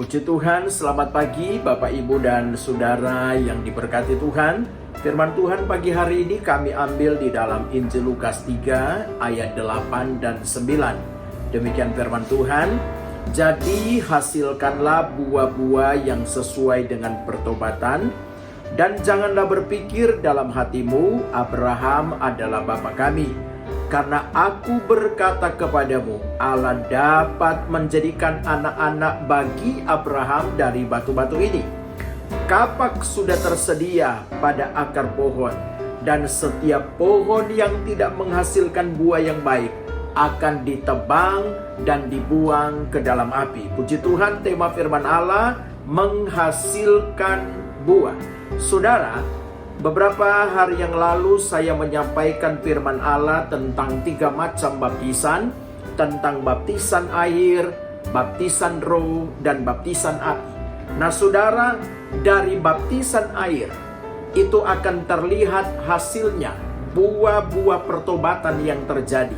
Puji Tuhan, selamat pagi Bapak, Ibu, dan Saudara yang diberkati Tuhan. Firman Tuhan pagi hari ini kami ambil di dalam Injil Lukas 3 ayat 8 dan 9. Demikian firman Tuhan. Jadi hasilkanlah buah-buah yang sesuai dengan pertobatan, dan janganlah berpikir dalam hatimu, Abraham adalah bapa kami. Karena aku berkata kepadamu, Allah dapat menjadikan anak-anak bagi Abraham dari batu-batu ini. Kapak sudah tersedia pada akar pohon, dan setiap pohon yang tidak menghasilkan buah yang baik akan ditebang dan dibuang ke dalam api. Puji Tuhan, tema firman Allah menghasilkan buah. Saudara, beberapa hari yang lalu saya menyampaikan firman Allah tentang 3 macam baptisan, tentang baptisan air, baptisan roh, dan baptisan api. Nah saudara, dari baptisan air itu akan terlihat hasilnya, buah-buah pertobatan yang terjadi.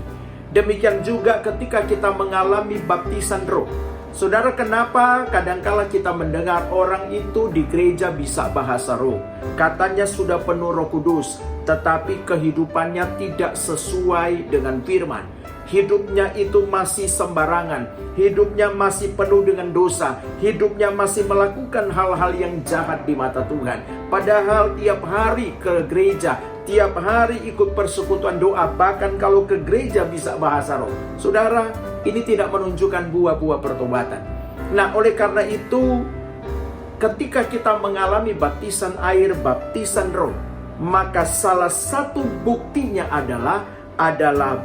Demikian juga ketika kita mengalami baptisan roh. Saudara, kenapa kadangkala kita mendengar orang itu di gereja bisa bahasa roh, katanya sudah penuh Roh Kudus, tetapi kehidupannya tidak sesuai dengan firman. Hidupnya itu masih sembarangan, hidupnya masih penuh dengan dosa, hidupnya masih melakukan hal-hal yang jahat di mata Tuhan. Padahal tiap hari ke gereja, tiap hari ikut persekutuan doa, bahkan kalau ke gereja bisa bahasa roh. Saudara, ini tidak menunjukkan buah-buah pertobatan. Nah, oleh karena itu, ketika kita mengalami baptisan air, baptisan roh, maka salah satu buktinya adalah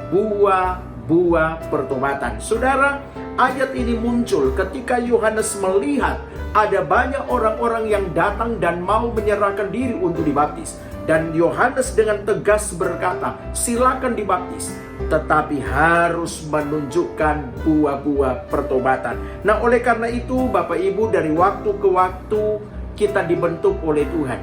buah-buah pertobatan. Saudara, ayat ini muncul ketika Yohanes melihat ada banyak orang-orang yang datang dan mau menyerahkan diri untuk dibaptis. Dan Yohanes dengan tegas berkata, silakan dibaptis, tetapi harus menunjukkan buah-buah pertobatan. Nah, oleh karena itu Bapak Ibu, dari waktu ke waktu kita dibentuk oleh Tuhan.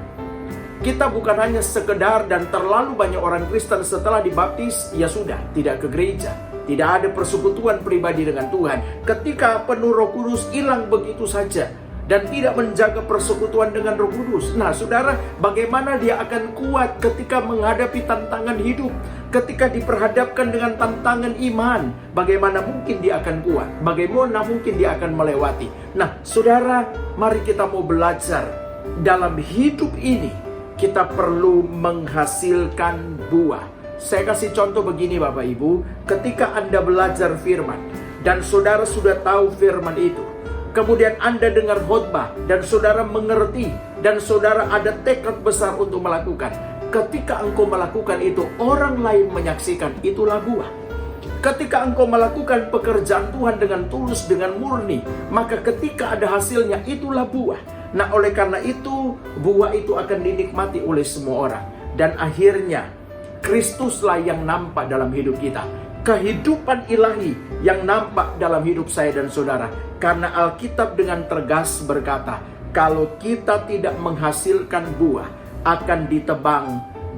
Kita bukan hanya sekedar, dan terlalu banyak orang Kristen setelah dibaptis, ya sudah, tidak ke gereja, tidak ada persekutuan pribadi dengan Tuhan. Ketika penuh Roh Kudus, hilang begitu saja, dan tidak menjaga persekutuan dengan Roh Kudus. Nah saudara, bagaimana dia akan kuat ketika menghadapi tantangan hidup, ketika diperhadapkan dengan tantangan iman? Bagaimana mungkin dia akan kuat? Bagaimana mungkin dia akan melewati? Nah saudara, mari kita mau belajar. Dalam hidup ini kita perlu menghasilkan buah. Saya kasih contoh begini Bapak Ibu, ketika Anda belajar firman dan saudara sudah tahu firman itu, kemudian Anda dengar khotbah dan saudara mengerti, dan saudara ada tekad besar untuk melakukan. Ketika engkau melakukan itu, orang lain menyaksikan, itulah buah. Ketika engkau melakukan pekerjaan Tuhan dengan tulus, dengan murni, maka ketika ada hasilnya, itulah buah. Nah, oleh karena itu, buah itu akan dinikmati oleh semua orang. Dan akhirnya, Kristuslah yang nampak dalam hidup kita. Kehidupan ilahi yang nampak dalam hidup saya dan saudara. Karena Alkitab dengan tegas berkata, kalau kita tidak menghasilkan buah, akan ditebang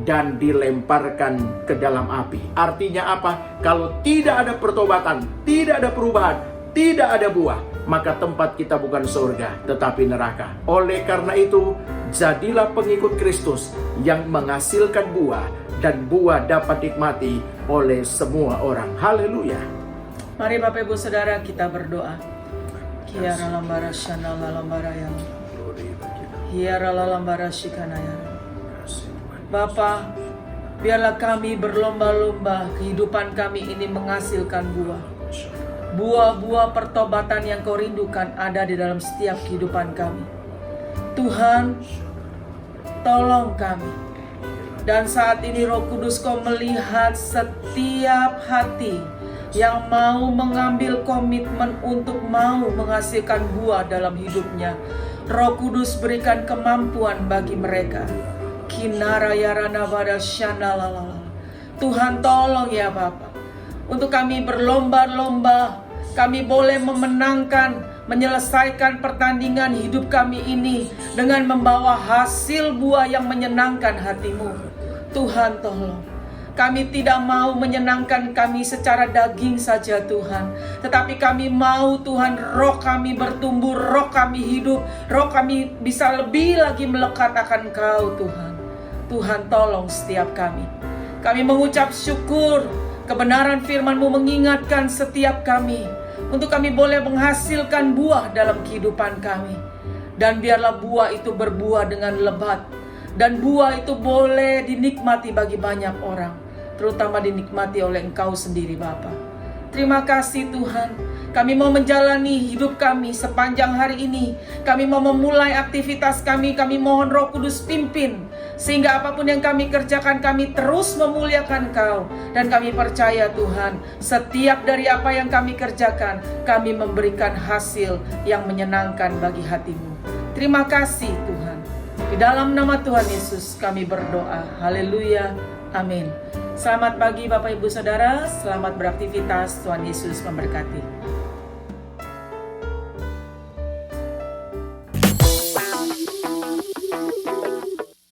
dan dilemparkan ke dalam api. Artinya apa? Kalau tidak ada pertobatan, tidak ada perubahan, tidak ada buah, maka tempat kita bukan surga, tetapi neraka. Oleh karena itu, jadilah pengikut Kristus yang menghasilkan buah, dan buah dapat dinikmati oleh semua orang. Haleluya. Mari Bapak Ibu Saudara kita berdoa. Hiara lambara shana lambara yang hiara lambara shikana ya. Bapa, biarlah kami berlomba-lomba kehidupan kami ini menghasilkan buah. Buah-buah pertobatan yang Kau rindukan ada di dalam setiap kehidupan kami. Tuhan, tolong kami. Dan saat ini Roh Kudus Kau melihat setiap hati yang mau mengambil komitmen untuk mau menghasilkan buah dalam hidupnya. Roh Kudus berikan kemampuan bagi mereka. Tuhan tolong ya Bapa. Untuk kami berlomba-lomba, kami boleh memenangkan, menyelesaikan pertandingan hidup kami ini dengan membawa hasil buah yang menyenangkan hati-Mu. Tuhan tolong. Kami tidak mau menyenangkan kami secara daging saja Tuhan, tetapi kami mau Tuhan roh kami bertumbuh, roh kami hidup, roh kami bisa lebih lagi melekat akan Kau Tuhan. Tuhan tolong setiap kami. Kami mengucap syukur, kebenaran firman-Mu mengingatkan setiap kami untuk kami boleh menghasilkan buah dalam kehidupan kami. Dan biarlah buah itu berbuah dengan lebat, dan buah itu boleh dinikmati bagi banyak orang, terutama dinikmati oleh Engkau sendiri Bapa. Terima kasih Tuhan. Kami mau menjalani hidup kami sepanjang hari ini. Kami mau memulai aktivitas kami. Kami mohon Roh Kudus pimpin, sehingga apapun yang kami kerjakan, kami terus memuliakan Kau. Dan kami percaya Tuhan, setiap dari apa yang kami kerjakan, kami memberikan hasil yang menyenangkan bagi hati-Mu. Terima kasih Tuhan. Di dalam nama Tuhan Yesus kami berdoa. Haleluya. Amin. Selamat pagi Bapak Ibu Saudara. Selamat beraktivitas. Tuhan Yesus memberkati.